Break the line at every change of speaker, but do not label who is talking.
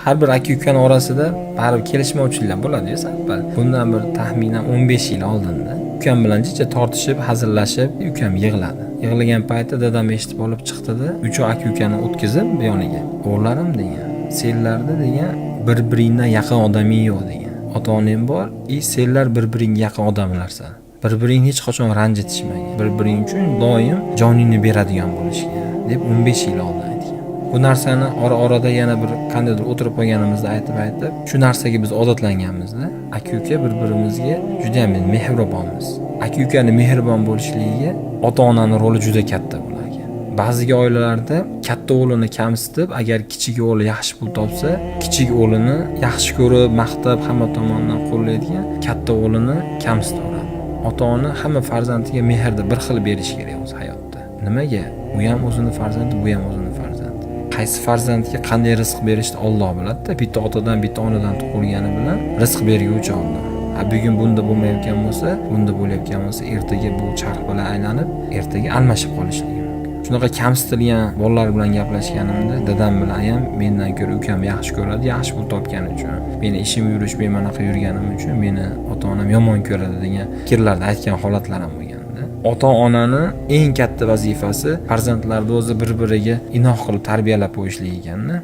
Har bir aka-ukaning orasida baribir kelishmovchiliklar bo'ladi-yu, sabab. Bundan bir taxminan 15 yil oldinda ukam bilan jicha tortishib, hazillashib, ukam yig'ladi. Yig'lagan paytda dadam eshitib olib chiqdi-da, uch aka-ukani o'tkazib bu yoniga. O'g'larim degan, senlarda degan bir-biringdan yaqin odaming yo'q degan. Ota-onang bor, senlar bir-biringga yaqin odamlarsan. Bir-biringni hech qachon ranjitishmagan. Bir-biring uchun doim joningni beradigan bo'lishgan deb 15 yil oldin aytgan. Bu narsani orada yana bir qandaydir o'tirib qolganimizda aytib, shu narsaga biz odatlanganmizda, aka-uka bir-birimizga juda ham mehribonmiz. Aka-ukaning mehribon bo'lishligiga ota-onaning roli juda katta bo'lar ekan. Ba'zi oilalarda katta o'g'lini kamsitib, agar kichik o'g'li yaxshi pul topsa, kichik o'g'lini yaxshi ko'rib, maqtab, hamma tomonidan qo'llaydigan katta o'g'lini kamsitadi. Ota-ona hamma farzandiga mehrni bir xil berish kerak o'z hayotda. Nimaga? U ham o'zining farzandi, bu ham o'zining farzandi. Qaysi farzandga qanday rizq berishni Alloh biladi-da. Bitta otadan, bitta onadan tug'ilgani bilan rizq berguvchi Alloh. Bugun bunda bo'lmayotgan bo'lsa, bunda bo'layotgan bo'lsa, ertaga bu charx bilan aylanib, ertaga almashib qolishligi mumkin. Shunaqa kamsitilgan bolalar bilan gaplashganimda, dadam bilan ham mendan ko'ra ukam yaxshi ko'radi, yaxshi pul topgani uchun. Meni ishim yurish, men manaqa yurganim uchun meni ota-onam yomon ko'radi degan fikrlarni aytgan holatlar ham bo'lganda. Ota-onani eng katta vazifasi farzandlarni o'zi bir-biriga inoq qilib tarbiyalab qo'yishlik ekanda.